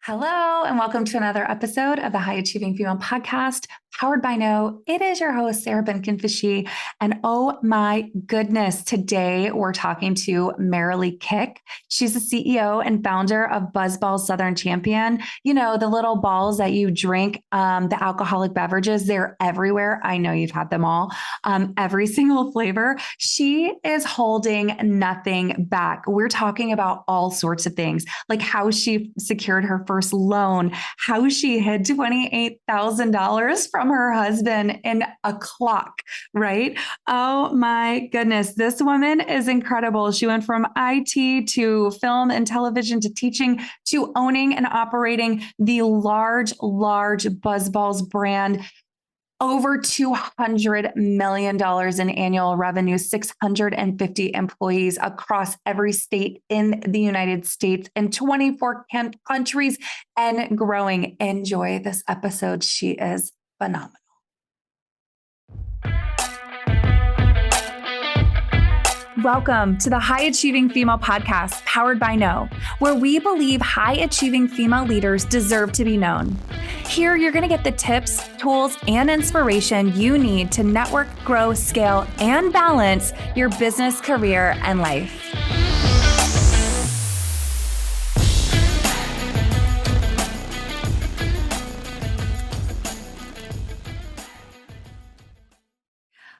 Hello, and welcome to another episode of the High Achieving Female Podcast, powered by No. It is your host, Sarah Benkin-Fishy. And oh my goodness, today we're talking to Merrilee Kick. She's the CEO and founder of BuzzBallz Southern Champion. You know, the little balls that you drink, the alcoholic beverages, they're everywhere. I know you've had them all, every single flavor. She is holding nothing back. We're talking about all sorts of things, like how she secured her first loan, how she hid $28,000 from her husband in a clock, right? Oh my goodness. This woman is incredible. She went from IT to film and television to teaching to owning and operating the large BuzzBallz brand. Over $200 million in annual revenue, 650 employees across every state in the United States and 24 countries and growing. Enjoy this episode. She is phenomenal. Welcome to the High Achieving Female Podcast, powered by No, where we believe high achieving female leaders deserve to be known. Here, you're going to get the tips, tools, and inspiration you need to network, grow, scale, and balance your business, career, and life.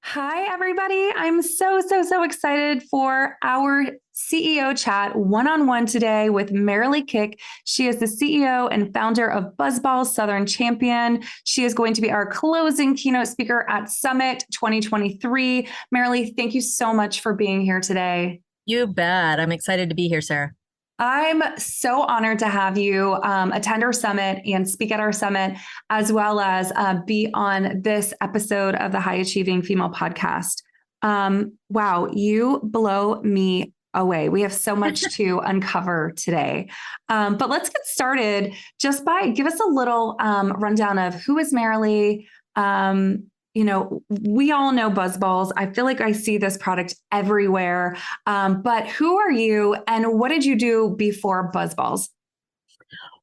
Hi, everybody. I'm so excited for our CEO chat one-on-one today with Merrilee Kick. She is the CEO and founder of BuzzBallz Southern Champion. She is going to be our closing keynote speaker at Summit 2023. Merrilee, thank you so much for being here today. You bet. I'm excited to be here, Sarah. I'm so honored to have you attend our summit and speak at our summit, as well as be on this episode of the High Achieving Female Podcast. Wow, you blow me away. We have so much to uncover today. But let's get started just by give us a little rundown of who is Merrilee. We all know BuzzBallz. I feel like I see this product everywhere. But who are you and what did you do before BuzzBallz?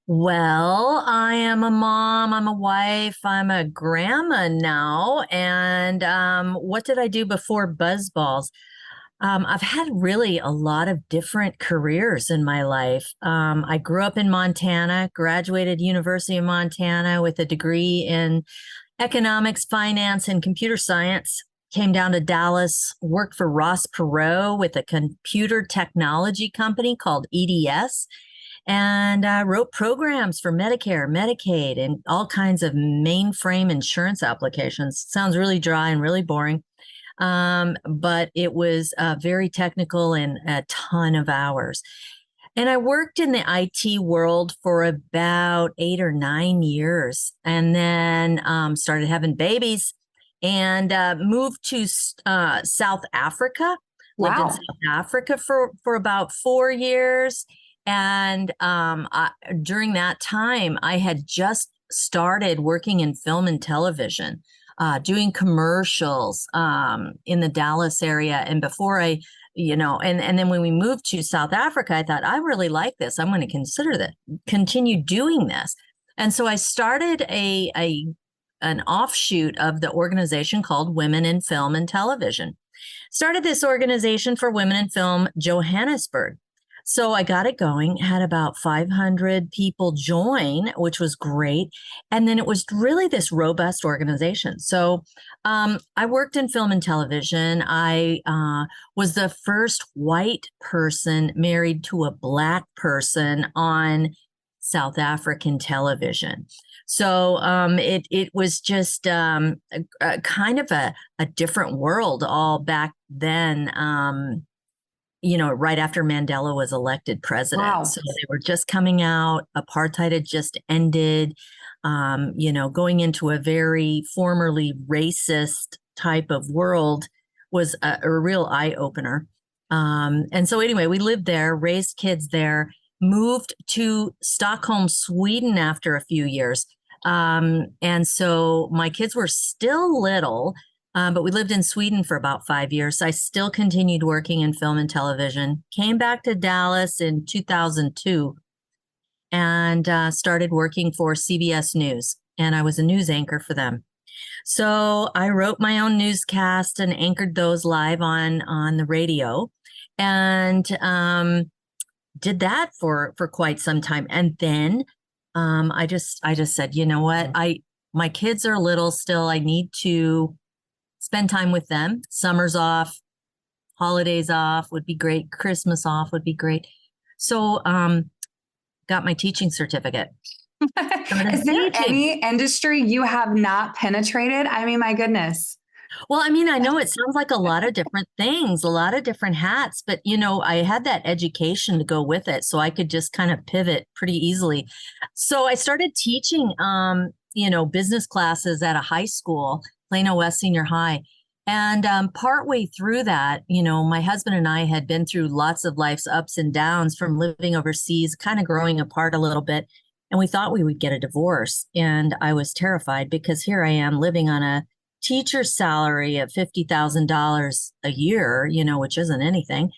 Well, I am a mom, I'm a wife, I'm a grandma now. And what did I do before BuzzBallz? I've had really a lot of different careers in my life. I grew up in Montana, graduated University of Montana with a degree in economics, finance, and computer science. Came down to Dallas, worked for Ross Perot with a computer technology company called EDS, and wrote programs for Medicare, Medicaid, and all kinds of mainframe insurance applications. Sounds really dry and really boring, but it was very technical and a ton of hours. And I worked in the IT world for about 8 or 9 years, and then started having babies and moved to South Africa. Lived in South Africa for about 4 years. And during that time, I had just started working in film and television, doing commercials in the Dallas area. And before and then when we moved to South Africa, I thought, I really like this. I'm going to continue doing this. And so I started an offshoot of the organization called Women in Film and Television. Started this organization for women in film, Johannesburg. So I got it going, had about 500 people join, which was great. And then it was really this robust organization. So I worked in film and television. I was the first white person married to a Black person on South African television. So it was just a kind of a different world all back then. Right after Mandela was elected president. Wow. So they were just coming out. Apartheid had just ended, going into a very formerly racist type of world was a real eye opener. And so anyway, we lived there, raised kids there, moved to Stockholm, Sweden after a few years. And so my kids were still little. But we lived in Sweden for about 5 years. So I still continued working in film and television, came back to Dallas in 2002. and started working for CBS News. And I was a news anchor for them. So I wrote my own newscast and anchored those live on the radio, and did that for quite some time. And then I just said, you know what, my kids are little still. I need to spend time with them. Summers off, holidays off would be great. Christmas off would be great. So got my teaching certificate. Is there any industry you have not penetrated? I mean, my goodness. Well, I mean, I know it sounds like a lot of different things, a lot of different hats, but I had that education to go with it, so I could just kind of pivot pretty easily. So I started teaching, business classes at a high school, Plano West Senior High. And partway through that, my husband and I had been through lots of life's ups and downs from living overseas, kind of growing apart a little bit. And we thought we would get a divorce. And I was terrified because here I am living on a teacher's salary of $50,000 a year, which isn't anything.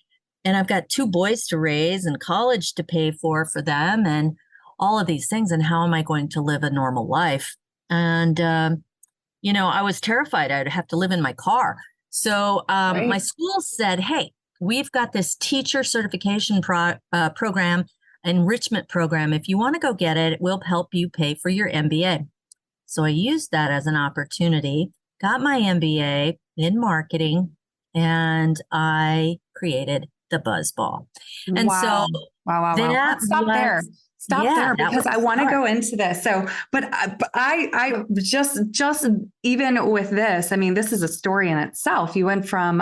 And I've got 2 boys to raise and college to pay for them and all of these things. And how am I going to live a normal life? And, I was terrified I'd have to live in my car. So Right. My school said, hey, we've got this teacher certification program, enrichment program. If you want to go get it, it will help you pay for your MBA. So I used that as an opportunity, got my MBA in marketing, and I created the BuzzBall. And Wow. Wow. Let's stop there. Stop there because I want to go into this. So, but I just even with this, I mean, this is a story in itself. You went from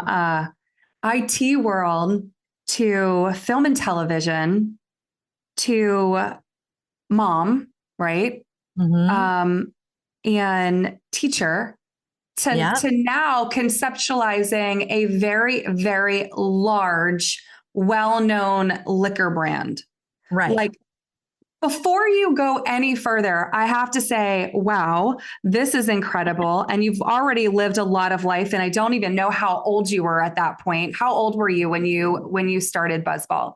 IT world to film and television to mom, right? Mm-hmm. And teacher to now conceptualizing a very, very large, well-known liquor brand. Right. Like, before you go any further, I have to say, wow, this is incredible. And you've already lived a lot of life. And I don't even know how old you were at that point. How old were you when you started BuzzBallz?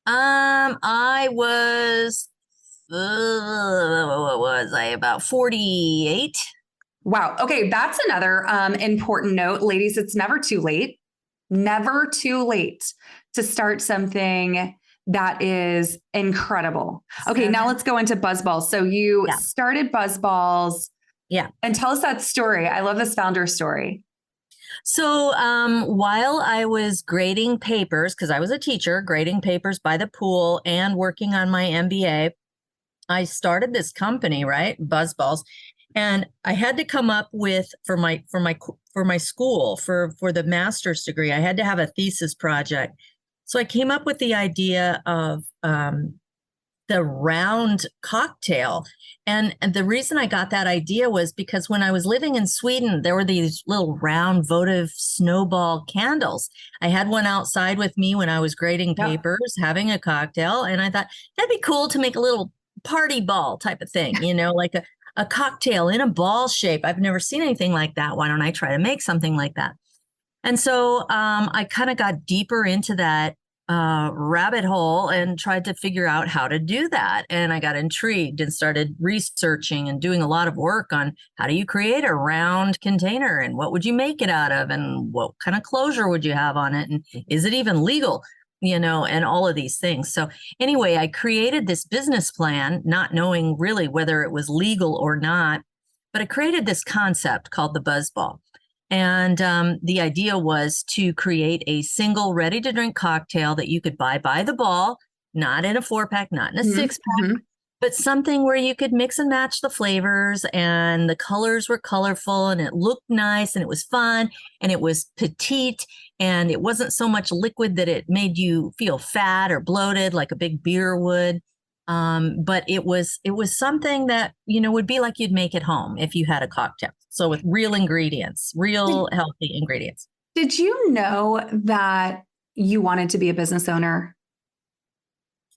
I was, what was I, about 48? Wow. Okay. That's another important note. Ladies, it's never too late. Never too late to start something that is incredible. Okay, now let's go into BuzzBallz. So you started BuzzBallz. Yeah. And tell us that story. I love this founder story. So while I was grading papers, because I was a teacher, grading papers by the pool and working on my MBA, I started this company, right? BuzzBallz. And I had to come up with for my school, for the master's degree, I had to have a thesis project. So I came up with the idea of the round cocktail. And the reason I got that idea was because when I was living in Sweden, there were these little round votive snowball candles. I had one outside with me when I was grading papers, having a cocktail. And I thought that'd be cool to make a little party ball type of thing, like a cocktail in a ball shape. I've never seen anything like that. Why don't I try to make something like that? And so I kind of got deeper into that rabbit hole and tried to figure out how to do that. And I got intrigued and started researching and doing a lot of work on how do you create a round container and what would you make it out of and what kind of closure would you have on it? And is it even legal? And all of these things. So anyway, I created this business plan, not knowing really whether it was legal or not, but I created this concept called the BuzzBall. And the idea was to create a single ready-to-drink cocktail that you could buy by the ball, not in a 4-pack, not in a 6-pack, but something where you could mix and match the flavors and the colors were colorful and it looked nice and it was fun and it was petite and it wasn't so much liquid that it made you feel fat or bloated like a big beer would. But it was something that, would be like you'd make at home if you had a cocktail. So with real ingredients, healthy ingredients. Did you know that you wanted to be a business owner?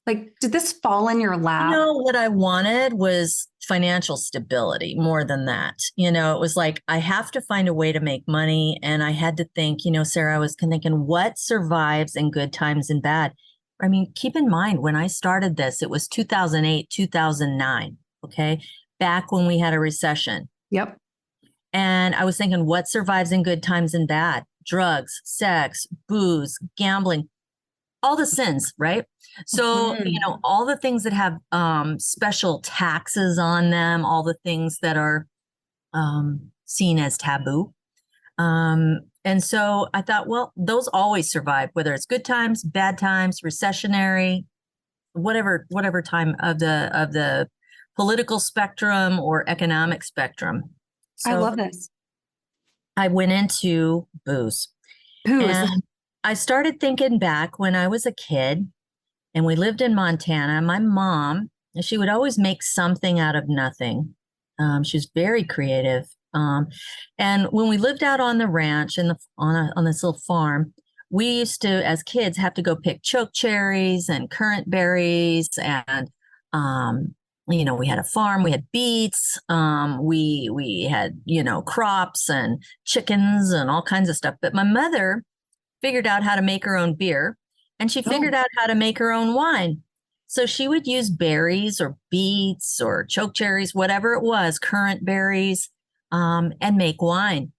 Like, did this fall in your lap? What I wanted was financial stability more than that. It was like, I have to find a way to make money. And I had to think, Sarah, I was thinking, what survives in good times and bad? I mean, keep in mind when I started this, it was 2008, 2009. Okay. Back when we had a recession. Yep. And I was thinking, what survives in good times and bad? Drugs, sex, booze, gambling, all the sins, right? So, all the things that have special taxes on them, all the things that are seen as taboo. And so I thought, well, those always survive, whether it's good times, bad times, recessionary, whatever time of the political spectrum or economic spectrum. So I love this. I went into booze. And I started thinking back when I was a kid and we lived in Montana. My mom, she would always make something out of nothing. She was very creative. And when we lived out on the ranch and on this little farm, we used to, as kids, have to go pick choke cherries and currant berries. And, we had a farm, we had beets, we had, crops and chickens and all kinds of stuff. But my mother figured out how to make her own beer, and she figured out how to make her own wine. So she would use berries or beets or choke cherries, whatever it was, currant berries, and make wine.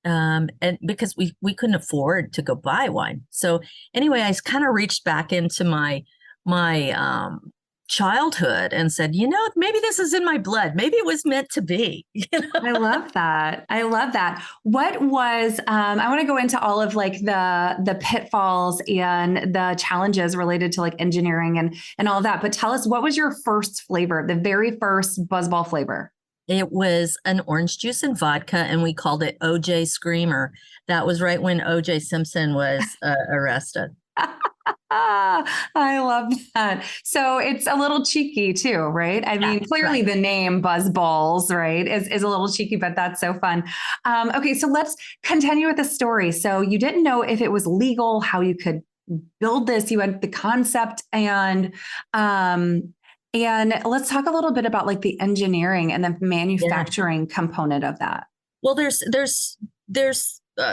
And because we couldn't afford to go buy wine. So anyway, I kind of reached back into my childhood and said, maybe this is in my blood. Maybe it was meant to be. I love that. I love that. What was, I want to go into all of like the pitfalls and the challenges related to like engineering and all of that. But tell us, what was your first flavor, the very first BuzzBallz flavor? It was an orange juice and vodka, and we called it OJ Screamer. That was right when OJ Simpson was arrested. I love that. So it's a little cheeky too, right? I mean, clearly the name BuzzBallz, right, is a little cheeky, but that's so fun. Okay, so let's continue with the story. So you didn't know if it was legal, how you could build this. You had the concept, and let's talk a little bit about like the engineering and the manufacturing component of that. Well, there's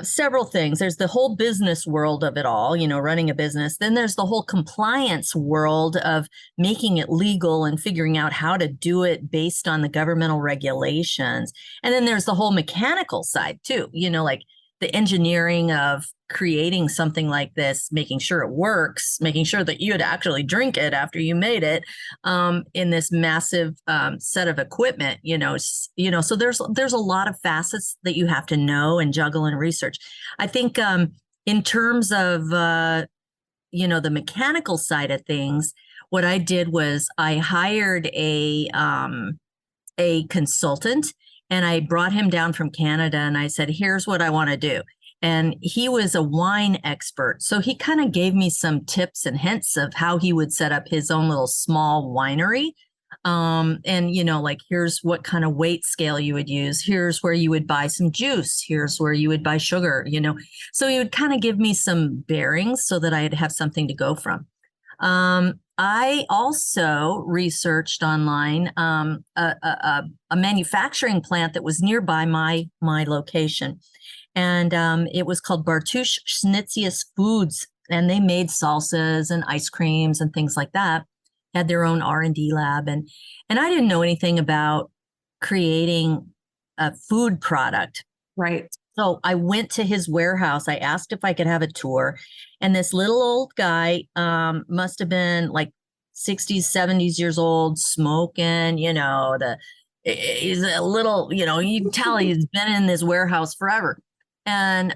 several things. There's the whole business world of it all, running a business. Then there's the whole compliance world of making it legal and figuring out how to do it based on the governmental regulations. And then there's the whole mechanical side too, like the engineering of creating something like this, making sure it works, making sure that you'd actually drink it after you made it, in this massive set of equipment, so there's a lot of facets that you have to know and juggle and research. I think in terms of, the mechanical side of things, what I did was I hired a consultant, and I brought him down from Canada, and I said, here's what I want to do. And he was a wine expert. So he kind of gave me some tips and hints of how he would set up his own little small winery. And, like, here's what kind of weight scale you would use. Here's where you would buy some juice. Here's where you would buy sugar, So he would kind of give me some bearings so that I'd have something to go from. I also researched online a manufacturing plant that was nearby my location. And it was called Bartusz Schnitzius Foods, and they made salsas and ice creams and things like that. Had their own R&D lab, and I didn't know anything about creating a food product. Right. So I went to his warehouse. I asked if I could have a tour, and this little old guy must have been like 60s, 70s years old, smoking. He's a little, you can tell he's been in this warehouse forever. And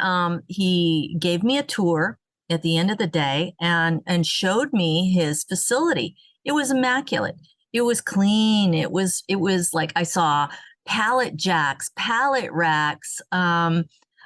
he gave me a tour at the end of the day and showed me his facility. It was immaculate. It was clean. It was like I saw pallet jacks, pallet racks.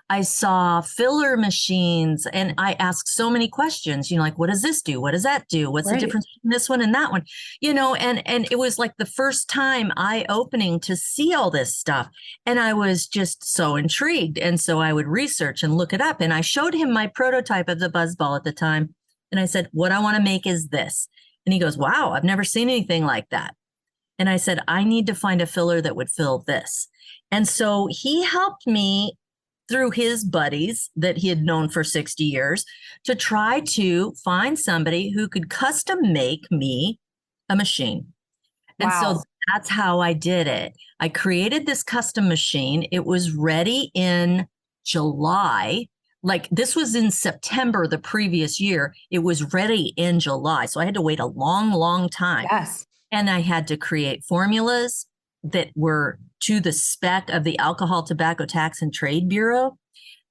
I saw filler machines, and I asked so many questions, like, what does this do? What does that do? What's the difference between this one and that one? And it was like the first time eye-opening to see all this stuff. And I was just so intrigued. And so I would research and look it up. And I showed him my prototype of the BuzzBallz at the time. And I said, what I want to make is this. And he goes, wow, I've never seen anything like that. And I said, I need to find a filler that would fill this. And so he helped me through his buddies that he had known for 60 years to try to find somebody who could custom make me a machine. And Wow. so that's how I did it. I created this custom machine. It was ready in July. Like this was in September the previous year. It was ready in July. So I had to wait a long, long time. Yes. And I had to create formulas that were to the spec of the Alcohol, Tobacco Tax and Trade Bureau,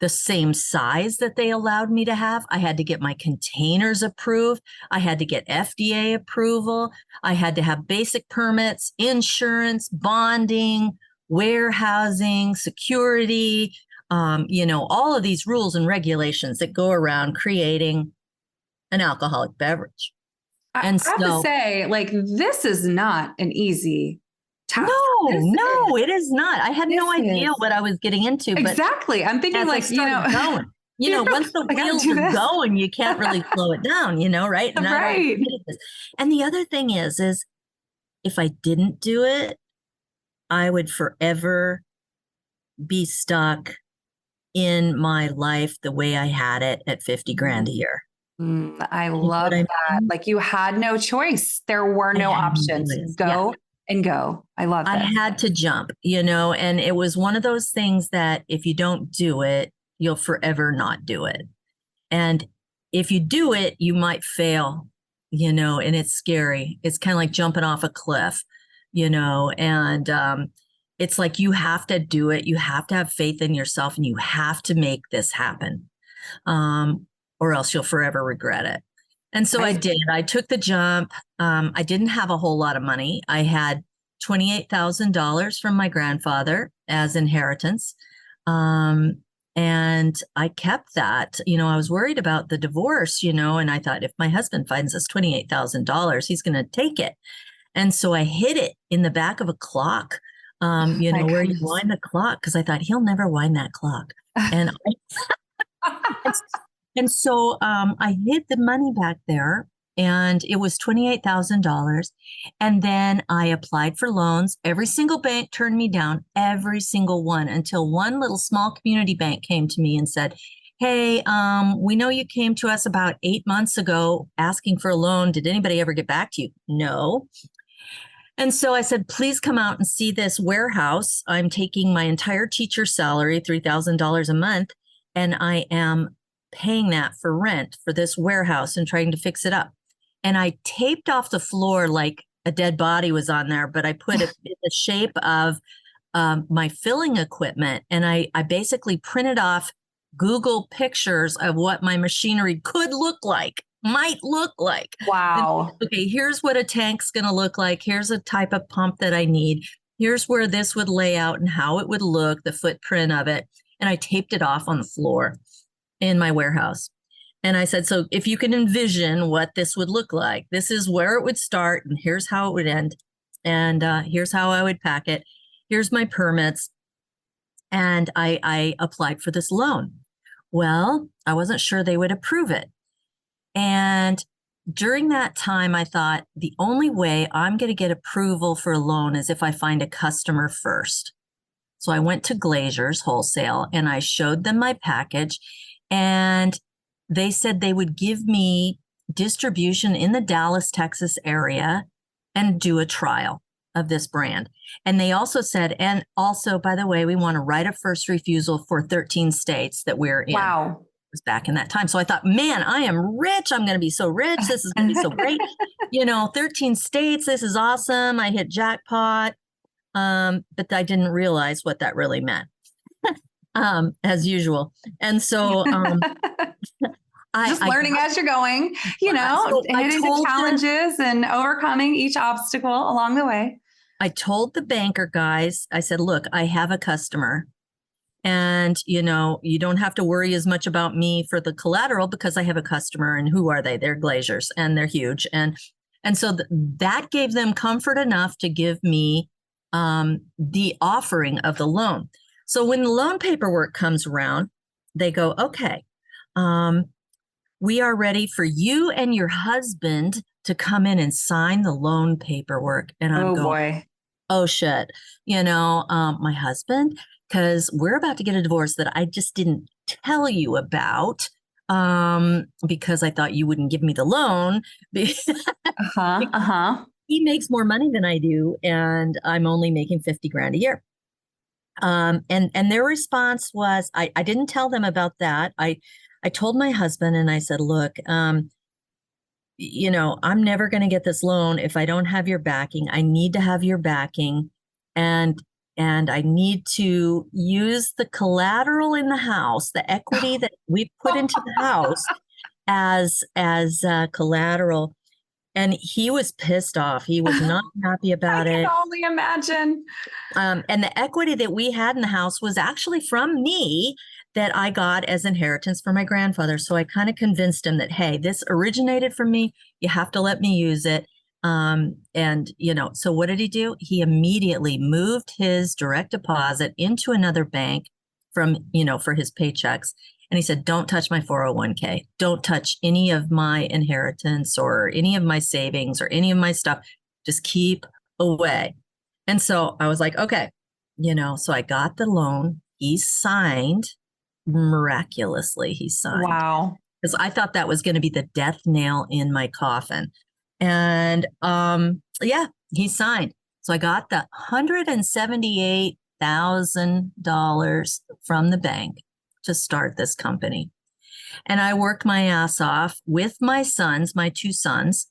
the same size that they allowed me to have. I had to get my containers approved. I had to get FDA approval. I had to have basic permits, insurance, bonding, warehousing, security, all of these rules and regulations that go around creating an alcoholic beverage. I have to say, like, this is not an easy task. No, it is not. I had no idea what I was getting into. Exactly. But I'm thinking like, going, once the wheels are going, you can't really slow it down, right? And right. And the other thing is if I didn't do it, I would forever be stuck in my life the way I had it at 50 grand a year. I love that. Like you had no choice. There were no options. Go and go. I love that. I had to jump, and it was one of those things that if you don't do it, you'll forever not do it. And if you do it, you might fail, and it's scary. It's kind of like jumping off a cliff, and it's like you have to do it. You have to have faith in yourself and you have to make this happen. Or else you'll forever regret it. And so I did. I took the jump. I didn't have a whole lot of money. I had $28,000 from my grandfather as inheritance. And I kept that. I was worried about the divorce, and I thought if my husband finds us $28,000, he's going to take it. And so I hid it in the back of a clock, where you wind the clock, because I thought he'll never wind that clock. And And so I hid the money back there, and it was $28,000. And then I applied for loans. Every single bank turned me down, every single one, until one little small community bank came to me and said, hey, we know you came to us about 8 months ago asking for a loan. Did anybody ever get back to you? No. And so I said, please come out and see this warehouse. I'm taking my entire teacher's salary, $3,000 a month, and I am paying that for rent for this warehouse and trying to fix it up. And I taped off the floor like a dead body was on there, but I put it in the shape of my filling equipment. And I basically printed off Google pictures of what my machinery might look like. Wow. And, okay, here's what a tank's going to look like. Here's a type of pump that I need. Here's where this would lay out and how it would look, the footprint of it. And I taped it off on the floor in my warehouse. And I said, so if you can envision what this would look like, this is where it would start and here's how it would end. And here's how I would pack it. Here's my permits. And I applied for this loan. Well, I wasn't sure they would approve it. And during that time, I thought the only way I'm going to get approval for a loan is if I find a customer first. So I went to Glazer's Wholesale and I showed them my package. And they said they would give me distribution in the Dallas, Texas area and do a trial of this brand. And they also said, and also, by the way, we want a right of first refusal for 13 states that we're in. Wow. It was back in that time. So I thought, man, I am rich. I'm going to be so rich. This is going to be so great. 13 states. This is awesome. I hit jackpot. But I didn't realize what that really meant. As usual. And so just learning as you're going, hitting the challenges and overcoming each obstacle along the way. I told the banker guys, I said, look, I have a customer and, you don't have to worry as much about me for the collateral because I have a customer. And who are they? They're Glazers and they're huge. And so that gave them comfort enough to give me the offering of the loan. So when the loan paperwork comes around, they go, okay, we are ready for you and your husband to come in and sign the loan paperwork. And I'm going, boy. Oh shit. My husband, because we're about to get a divorce that I just didn't tell you about, because I thought you wouldn't give me the loan. Uh-huh. Uh-huh. He makes more money than I do, and I'm only making 50 grand a year. And their response was, I didn't tell them about that. I told my husband and I said, look, I'm never going to get this loan if I don't have your backing. I need to have your backing, and I need to use the collateral in the house, the equity that we put into the house as collateral. And he was pissed off. He was not happy I about can it. only imagine. And the equity that we had in the house was actually from me that I got as inheritance from my grandfather. So I kind of convinced him that, hey, this originated from me. You have to let me use it. So what did he do? He immediately moved his direct deposit into another bank for his paychecks. And he said, don't touch my 401k. Don't touch any of my inheritance or any of my savings or any of my stuff. Just keep away. And so I was like, okay, so I got the loan. He signed miraculously. He signed Wow. because I thought that was going to be the death nail in my coffin. And yeah, he signed. So I got the $178,000 from the bank to start this company. And I worked my ass off with my sons, my two sons,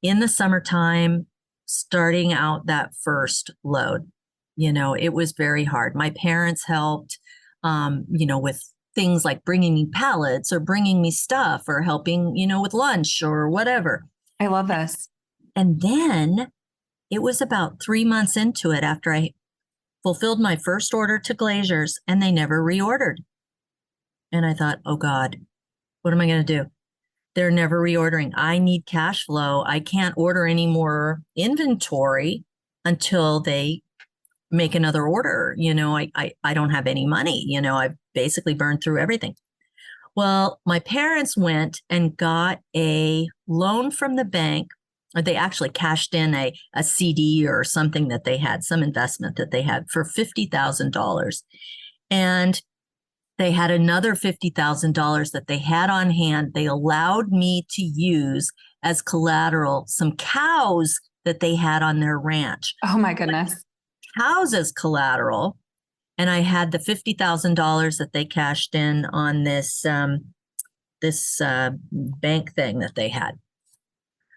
in the summertime, starting out that first load. It was very hard. My parents helped, with things like bringing me pallets or bringing me stuff or helping, with lunch or whatever. I love this. And then it was about 3 months into it after I fulfilled my first order to Glaziers, and they never reordered. And I thought, oh God, what am I going to do? They're never reordering. I need cash flow. I can't order any more inventory until they make another order. I don't have any money. I've basically burned through everything. Well, my parents went and got a loan from the bank, or they actually cashed in a CD or something that they had, some investment that they had for $50,000. And they had another $50,000 that they had on hand. They allowed me to use as collateral some cows that they had on their ranch. Oh my goodness. Cows as collateral. And I had the $50,000 that they cashed in on this bank thing that they had.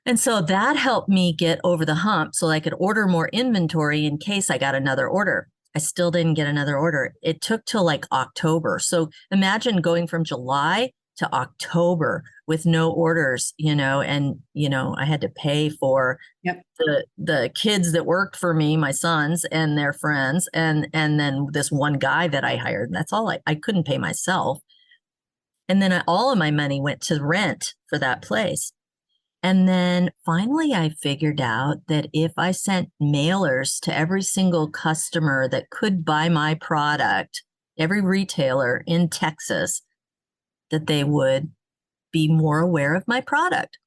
And so that helped me get over the hump so I could order more inventory in case I got another order. I still didn't get another order. It took till like October. So imagine going from July to October with no orders, and, I had to pay for the kids that worked for me, my sons and their friends, and then this one guy that I hired. And that's all I couldn't pay myself. And then all of my money went to rent for that place. And then finally, I figured out that if I sent mailers to every single customer that could buy my product, every retailer in Texas, that they would be more aware of my product.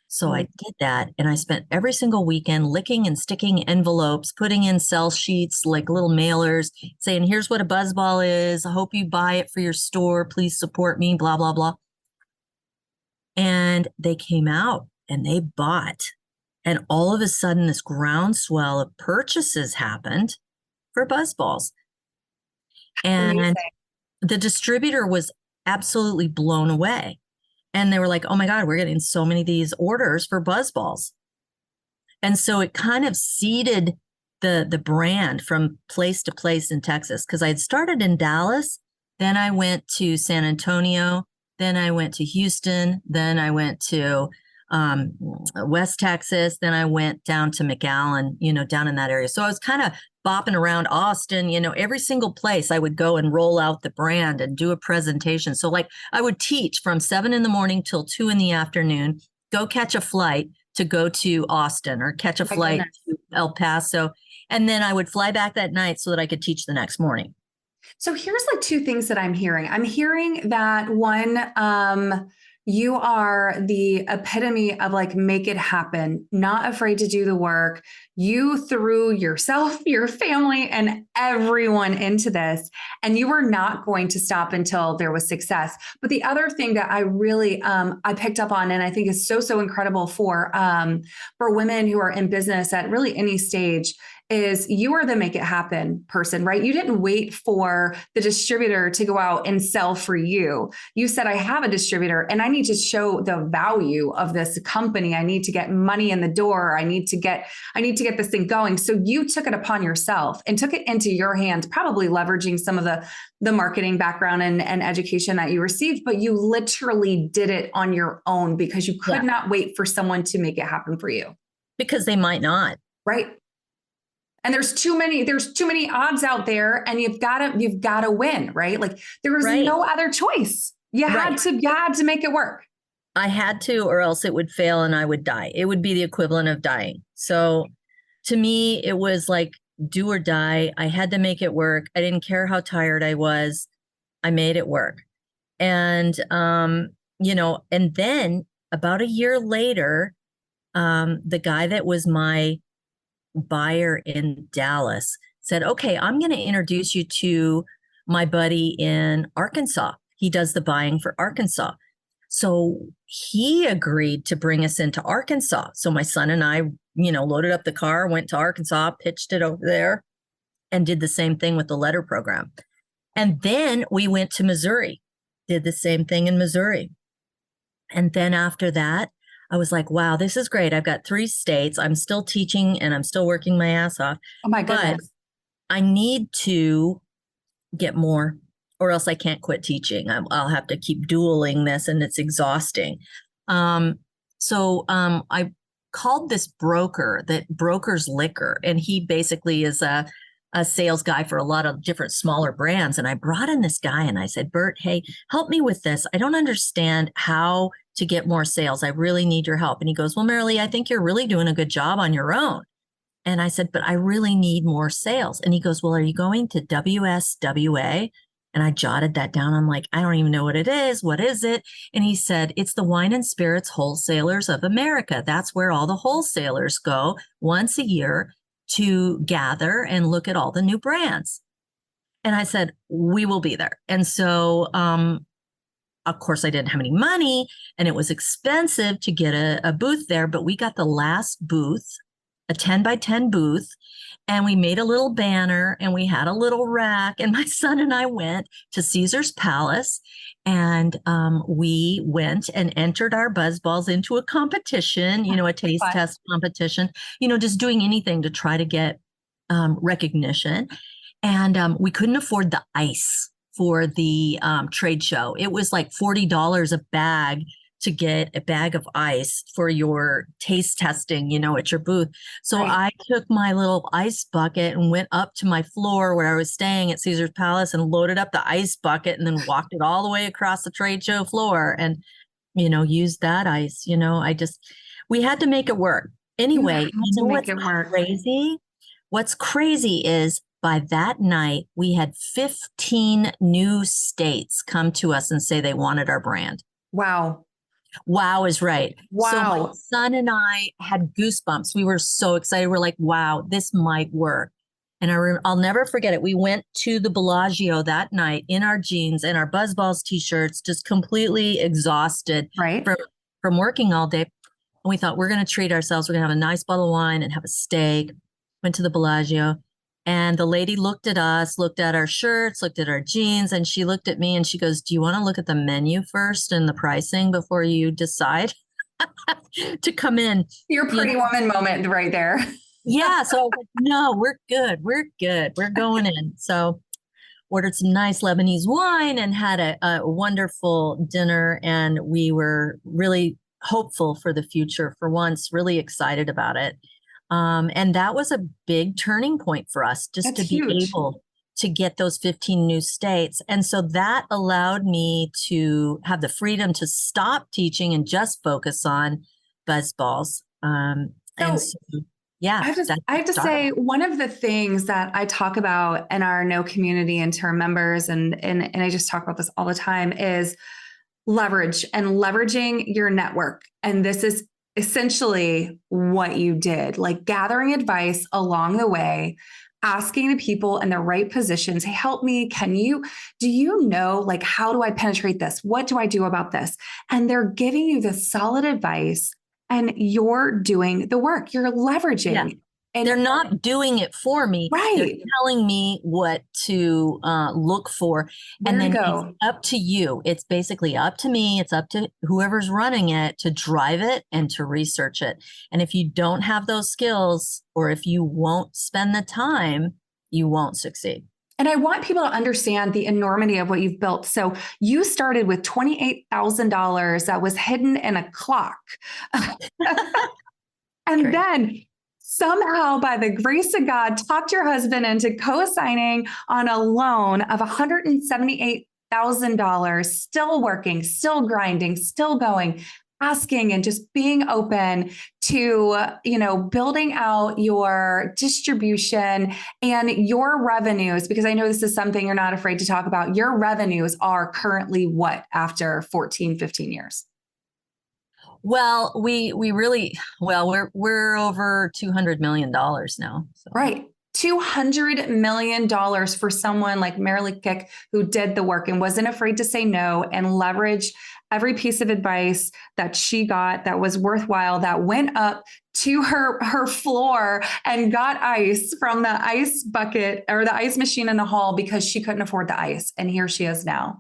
So I did that. And I spent every single weekend licking and sticking envelopes, putting in sell sheets, like little mailers, saying, here's what a BuzzBallz is. I hope you buy it for your store. Please support me, blah, blah, blah. And they came out. And they bought. And all of a sudden, this groundswell of purchases happened for BuzzBallz. And Amazing. the distributor was absolutely blown away. And they were like, oh my God, we're getting so many of these orders for BuzzBallz. And so it kind of seeded the brand from place to place in Texas. Because I had started in Dallas. Then I went to San Antonio. Then I went to Houston. Then I went to West Texas. Then I went down to McAllen, down in that area. So I was kind of bopping around Austin, every single place I would go and roll out the brand and do a presentation. So like I would teach from 7 a.m. till 2 p.m, go catch a flight to go to Austin or catch a flight to El Paso. And then I would fly back that night so that I could teach the next morning. So here's like two things that I'm hearing. I'm hearing that one, You are the epitome of like, make it happen, not afraid to do the work. You threw yourself, your family, and everyone into this, and you were not going to stop until there was success. But the other thing that I really I picked up on, and I think is so incredible for women who are in business at really any stage, is you are the make it happen person, right? You didn't wait for the distributor to go out and sell for you. You said, I have a distributor and I need to show the value of this company. I need to get money in the door. I need to get this thing going. So you took it upon yourself and took it into your hands, probably leveraging some of the marketing background and education that you received, but you literally did it on your own because you could not wait for someone to make it happen for you. Because they might not. Right. And there's too many odds out there, and you've got to win, right? Like there was no other choice. You had to make it work. I had to, or else it would fail and I would die. It would be the equivalent of dying. So to me, it was like do or die. I had to make it work. I didn't care how tired I was. I made it work. And, and then about a year later, the guy that was my buyer in Dallas said, okay, I'm going to introduce you to my buddy in Arkansas. He does the buying for Arkansas. So he agreed to bring us into Arkansas. So my son and I, loaded up the car, went to Arkansas, pitched it over there, and did the same thing with the letter program. And then we went to Missouri, did the same thing in Missouri. And then after that, I was like, wow, this is great. I've got 3 states. I'm still teaching and I'm still working my ass off. Oh my goodness. But I need to get more or else I can't quit teaching. I'll have to keep dueling this and it's exhausting. So I called this broker that brokers liquor, and he basically is a sales guy for a lot of different smaller brands. And I brought in this guy and I said, Bert, hey, help me with this. I don't understand how to get more sales. I really need your help. And he goes, well, Merrilee, I think you're really doing a good job on your own. And I said, but I really need more sales. And he goes, well, are you going to WSWA? And I jotted that down. I'm like, I don't even know what it is. What is it? And he said, it's the Wine and Spirits Wholesalers of America. That's where all the wholesalers go once a year to gather and look at all the new brands. And I said, we will be there. And so, of course, I didn't have any money and it was expensive to get a booth there, but we got the last booth, a 10 by 10 booth, and we made a little banner and we had a little rack, and my son and I went to Caesar's Palace, and we went and entered our BuzzBallz into a competition, a taste test competition, just doing anything to try to get recognition. And we couldn't afford the ice for the trade show. It was like $40 a bag to get a bag of ice for your taste testing, at your booth. So I took my little ice bucket and went up to my floor where I was staying at Caesar's Palace and loaded up the ice bucket and then walked it all the way across the trade show floor and, used that ice. We had to make it work. Anyway, what's crazy? What's crazy is by that night, we had 15 new states come to us and say they wanted our brand. Wow. Wow is right. Wow. So my son and I had goosebumps. We were so excited. We're like, wow, this might work. And I'll never forget it. We went to the Bellagio that night in our jeans and our BuzzBallz t-shirts, just completely exhausted from working all day. And we thought, we're going to treat ourselves. We're going to have a nice bottle of wine and have a steak. Went to the Bellagio. And the lady looked at us, looked at our shirts, looked at our jeans, and she looked at me and she goes, do you want to look at the menu first and the pricing before you decide to come in? Your pretty woman moment right there. Yeah. So I was like, no, we're good. We're good. We're going in. So ordered some nice Lebanese wine and had a wonderful dinner. And we were really hopeful for the future for once, really excited about it. And that was a big turning point for us, just to be able to get those 15 new states. And so that allowed me to have the freedom to stop teaching and just focus on BuzzBallz. I have to say, one of the things that I talk about in our No community and to our members, and I just talk about this all the time, is leverage and leveraging your network. And this is essentially what you did, like gathering advice along the way, asking the people in the right positions, hey, help me. Do you know, like, how do I penetrate this? What do I do about this? And they're giving you the solid advice and you're doing the work. You're leveraging. Yeah. And they're not doing it for me. Right. They're telling me what to look for. Where to go. It's up to you. It's basically up to me. It's up to whoever's running it to drive it and to research it. And if you don't have those skills, or if you won't spend the time, you won't succeed. And I want people to understand the enormity of what you've built. So you started with $28,000 that was hidden in a clock. And Great. Then somehow, by the grace of God, talked your husband into co-signing on a loan of $178,000, still working, still grinding, still going, asking and just being open to, building out your distribution and your revenues, because I know this is something you're not afraid to talk about. Your revenues are currently what after 14, 15 years? Well, we're over $200 million now. So. Right. $200 million for someone like Merrilee Kick, who did the work and wasn't afraid to say no and leverage every piece of advice that she got that was worthwhile, that went up to her floor and got ice from the ice bucket or the ice machine in the hall because she couldn't afford the ice. And here she is now.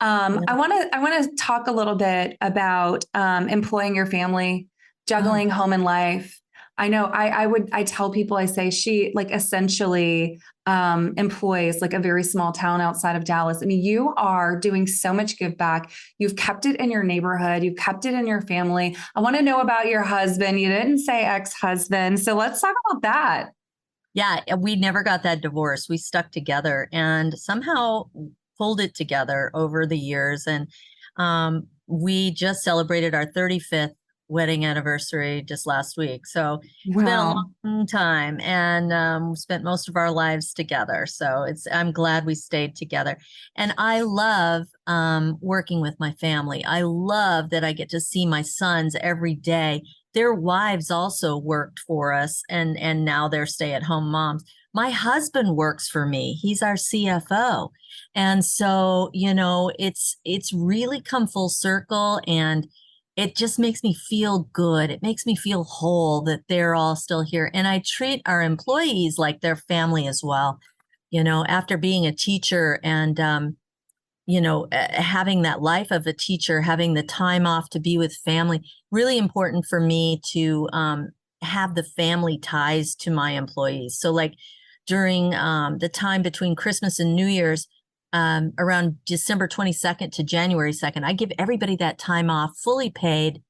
I want to talk a little bit about employing your family, juggling home and life. I know I tell people, I say she like essentially employs like a very small town outside of Dallas. I mean, you are doing so much give back. You've kept it in your neighborhood. You've kept it in your family. I want to know about your husband. You didn't say ex-husband. So let's talk about that. Yeah, we never got that divorce. We stuck together and somehow pulled it together over the years. And we just celebrated our 35th wedding anniversary just last week. So it's been a long time, and we spent most of our lives together. So I'm glad we stayed together. And I love working with my family. I love that I get to see my sons every day. Their wives also worked for us, and now they're stay-at-home moms. My husband works for me. He's our CFO. And so, it's really come full circle, and it just makes me feel good. It makes me feel whole that they're all still here. And I treat our employees like their family as well. After being a teacher and, having that life of a teacher, having the time off to be with family, really important for me to have the family ties to my employees. So like during the time between Christmas and New Year's, around December 22nd to January 2nd, I give everybody that time off fully paid.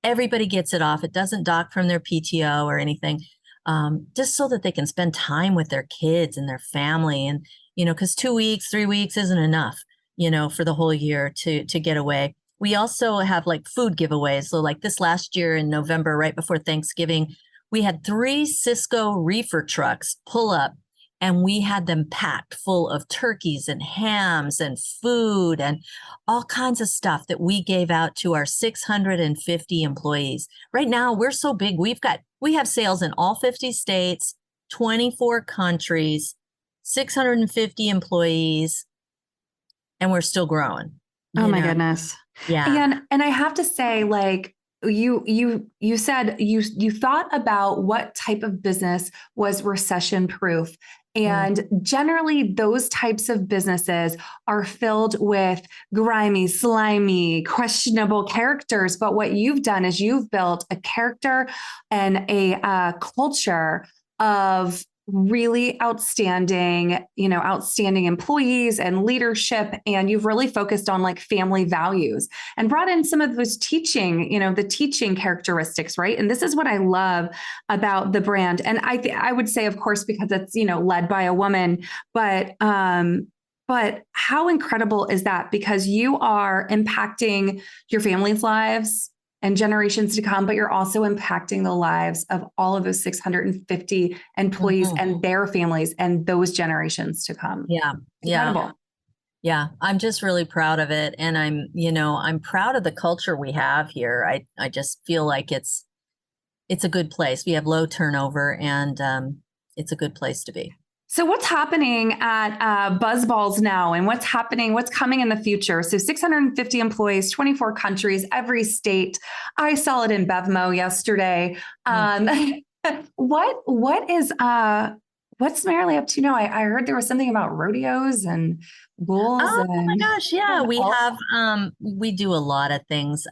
Everybody gets it off. It doesn't dock from their PTO or anything, just so that they can spend time with their kids and their family. And, because 2 weeks, 3 weeks isn't enough, for the whole year to get away. We also have like food giveaways. So like this last year in November, right before Thanksgiving, we had 3 Cisco reefer trucks pull up. And we had them packed full of turkeys and hams and food and all kinds of stuff that we gave out to our 650 employees. Right now, we're so big. We have sales in all 50 states, 24 countries, 650 employees, and we're still growing. Oh my goodness. Yeah. And I have to say, like, you said you thought about what type of business was recession proof. And generally those types of businesses are filled with grimy, slimy, questionable characters. But what you've done is you've built a character and a culture of really outstanding employees and leadership. And you've really focused on like family values and brought in some of those teaching, the teaching characteristics, right? And this is what I love about the brand. And I would say, of course, because it's, led by a woman, but how incredible is that? Because you are impacting your family's lives and generations to come, but you're also impacting the lives of all of those 650 employees and their families and those generations to come. Yeah. Incredible. Yeah, I'm just really proud of it. And I'm proud of the culture we have here. I just feel like it's a good place. We have low turnover and it's a good place to be. So what's happening at BuzzBallz now, and what's coming in the future? So 650 employees, 24 countries, every state. I saw it in Bevmo yesterday. What is what's Merrilee up to now? I heard there was something about rodeos and bulls Oh my and gosh, yeah, we do a lot of things.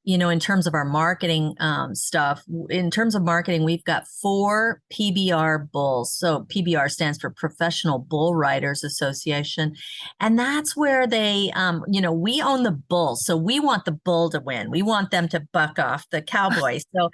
In terms of our marketing stuff, in terms of marketing, we've got 4 PBR bulls. So PBR stands for Professional Bull Riders Association. And that's where we own the bulls. So we want the bull to win. We want them to buck off the cowboy. So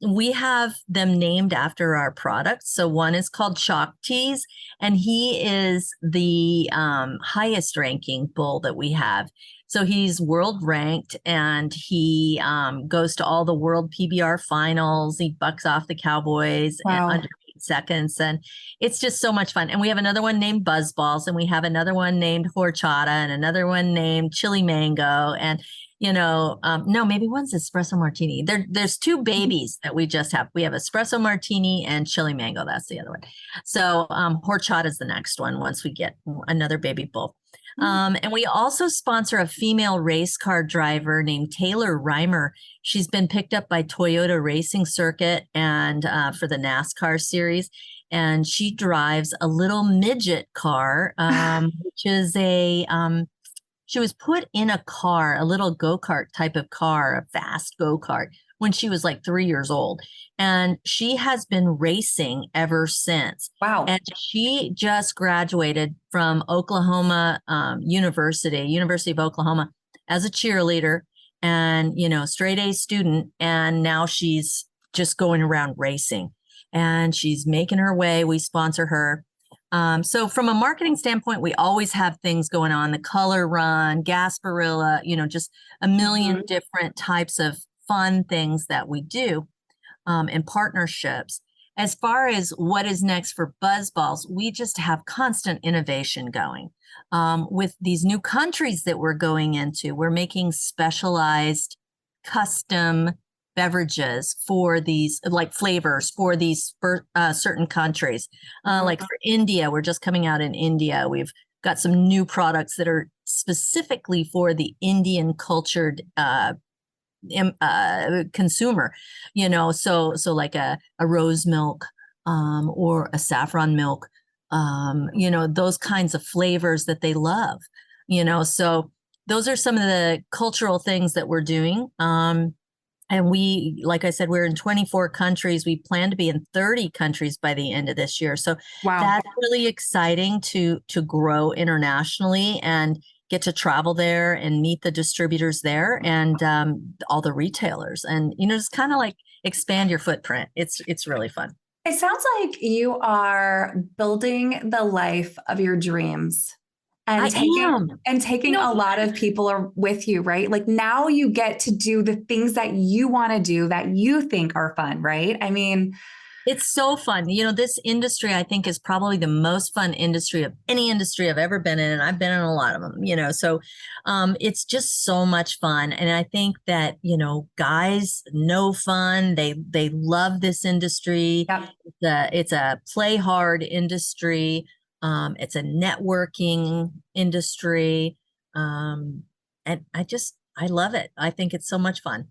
we have them named after our products. So one is called Chalk Tease, and he is the highest ranking bull that we have. So he's world ranked, and he goes to all the world PBR finals. He bucks off the Cowboys under 8 seconds. And it's just so much fun. And we have another one named BuzzBallz, and we have another one named Horchata, and another one named Chili Mango. And, no, maybe one's Espresso Martini. There's 2 babies that we just have. We have Espresso Martini and Chili Mango. That's the other one. So Horchata is the next one once we get another baby bull. And we also sponsor a female race car driver named Taylor Reimer. She's been picked up by Toyota Racing Circuit and for the NASCAR series. And she drives a little midget car, which is she was put in a car, a little go-kart type of car, a fast go-kart, when she was like 3 years old. And she has been racing ever since. Wow. And she just graduated from Oklahoma University of Oklahoma, as a cheerleader and, straight A student. And now she's just going around racing and she's making her way. We sponsor her. So from a marketing standpoint, we always have things going on, the Color Run, Gasparilla, just a million different types of fun things that we do and partnerships. As far as what is next for BuzzBallz, we just have constant innovation going. With these new countries that we're going into, we're making specialized custom beverages for these, like flavors for these certain countries. Like for India, we're just coming out in India. We've got some new products that are specifically for the Indian cultured consumer, so like a rose milk or a saffron milk, those kinds of flavors that they love, so those are some of the cultural things that we're doing. And we, like I said, we're in 24 countries. We plan to be in 30 countries by the end of this year. So that's really exciting to grow internationally and get to travel there and meet the distributors there and all the retailers and, just kind of like expand your footprint. It's really fun. It sounds like you are building the life of your dreams and taking a lot of people with you, right? Like now you get to do the things that you want to do that you think are fun, right? I mean, it's so fun. This industry, I think, is probably the most fun industry of any industry I've ever been in. And I've been in a lot of them, so it's just so much fun. And I think that, guys know fun. They love this industry. Yep. It's a play hard industry. It's a networking industry. And I love it. I think it's so much fun.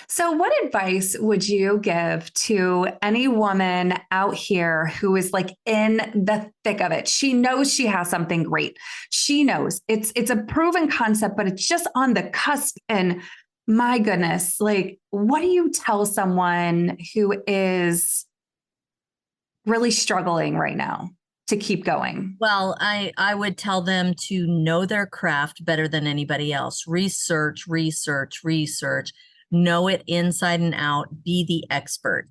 So what advice would you give to any woman out here who is like in the thick of it? She knows she has something great. She knows it's a proven concept, but it's just on the cusp. And my goodness, like, what do you tell someone who is really struggling right now to keep going? Well, I would tell them to know their craft better than anybody else. Research, know it inside and out, be the expert.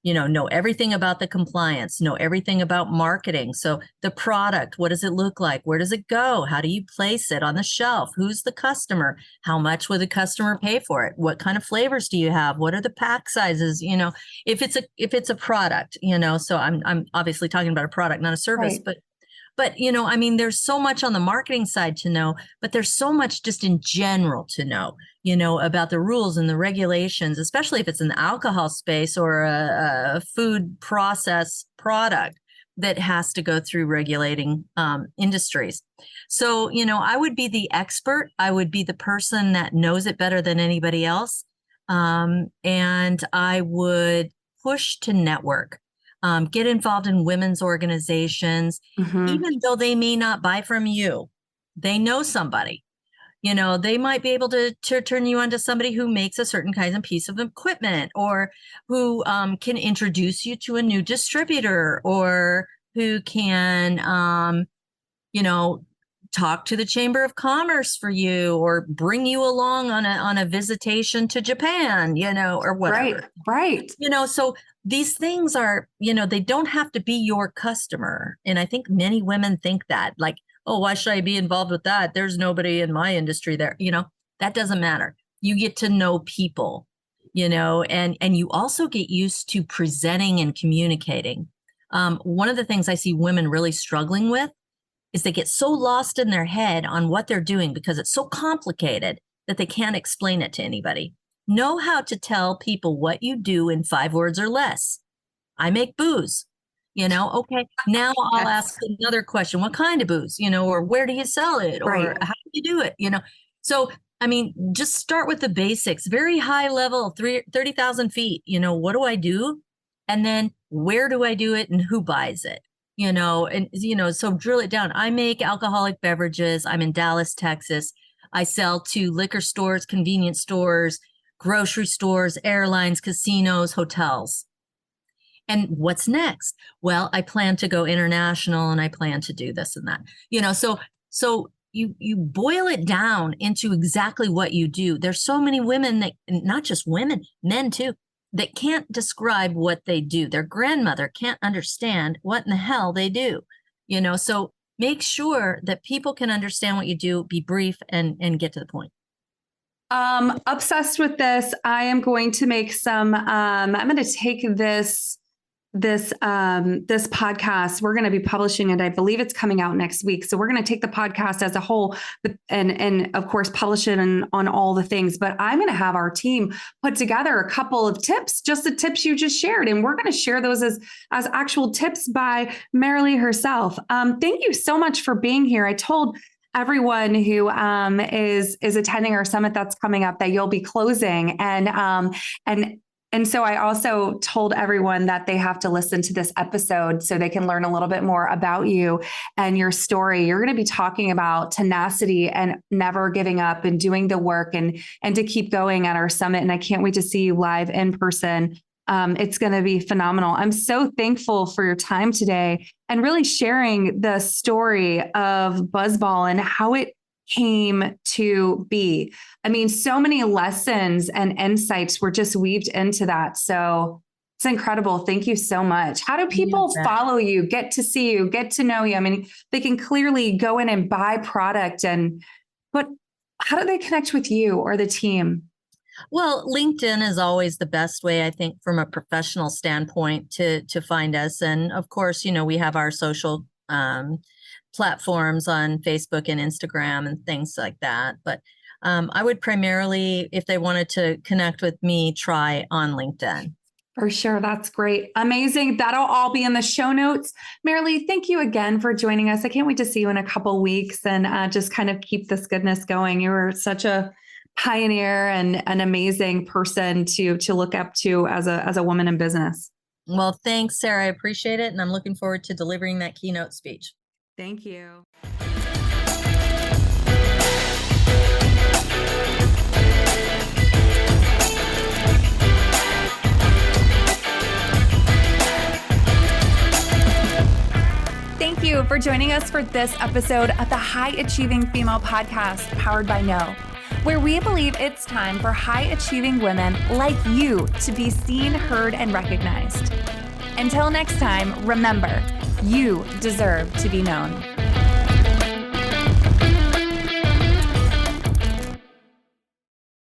Know everything about the compliance, know everything about marketing. So the product, what does it look like? Where does it go? How do you place it on the shelf? Who's the customer? How much will the customer pay for it? What kind of flavors do you have? What are the pack sizes? If it's a product, so I'm obviously talking about a product, not a service, right. But, I mean, there's so much on the marketing side to know, but there's so much just in general to know, about the rules and the regulations, especially if it's in the alcohol space or a food process product that has to go through regulating industries. So, I would be the expert. I would be the person that knows it better than anybody else. And I would push to network, get involved in women's organizations, even though they may not buy from you. They know somebody. They might be able to turn you on to somebody who makes a certain kind of piece of equipment, or who can introduce you to a new distributor, or who can, talk to the Chamber of Commerce for you, or bring you along on a visitation to Japan, or whatever. Right. So these things are, they don't have to be your customer. And I think many women think that, like, oh, why should I be involved with that? There's nobody in my industry there. That doesn't matter. You get to know people, and you also get used to presenting and communicating. One of the things I see women really struggling with is they get so lost in their head on what they're doing because it's so complicated that they can't explain it to anybody. Know how to tell people what you do in 5 words or less. I make booze. Okay, now I'll ask another question. What kind of booze, or where do you sell it? Or how do you do it? So, I mean, just start with the basics, very high level, 30,000 feet. What do I do? And then where do I do it and who buys it? So drill it down. I make alcoholic beverages. I'm in Dallas, Texas. I sell to liquor stores, convenience stores, grocery stores, airlines, casinos, hotels. And what's next? Well, I plan to go international, and I plan to do this and that. So you boil it down into exactly what you do. There's so many women that, not just women, men too, that can't describe what they do. Their grandmother can't understand what in the hell they do. So make sure that people can understand what you do, be brief, and get to the point. Obsessed with this. I am going to make some, I'm going to take this podcast. We're going to be publishing it. I believe it's coming out next week. So we're going to take the podcast as a whole and of course, publish it on all the things, but I'm going to have our team put together a couple of tips, just the tips you just shared. And we're going to share those as actual tips by Merrilee herself. Thank you so much for being here. I told everyone who is attending our summit that's coming up that you'll be closing, and so I also told everyone that they have to listen to this episode so they can learn a little bit more about you and your story. You're going to be talking about tenacity and never giving up and doing the work and to keep going at our summit. And I can't wait to see you live in person. It's going to be phenomenal. I'm so thankful for your time today and really sharing the story of BuzzBallz and how it came to be. I mean, so many lessons and insights were just weaved into that. So it's incredible. Thank you so much. How do people follow you, get to see you, get to know you? I mean, they can clearly go in and buy product, but how do they connect with you or the team? Well, LinkedIn is always the best way, I think, from a professional standpoint to find us. And of course, we have our social platforms on Facebook and Instagram and things like that. But I would primarily, if they wanted to connect with me, try on LinkedIn. For sure. That's great. Amazing. That'll all be in the show notes. Merrilee, thank you again for joining us. I can't wait to see you in a couple weeks and just kind of keep this goodness going. You were such a pioneer and an amazing person to look up to as a woman in business. Well, thanks, Sarah. I appreciate it. And I'm looking forward to delivering that keynote speech. Thank you. Thank you for joining us for this episode of the High Achieving Female Podcast, powered by No, where we believe it's time for high achieving women like you to be seen, heard, and recognized. Until next time, remember, you deserve to be known.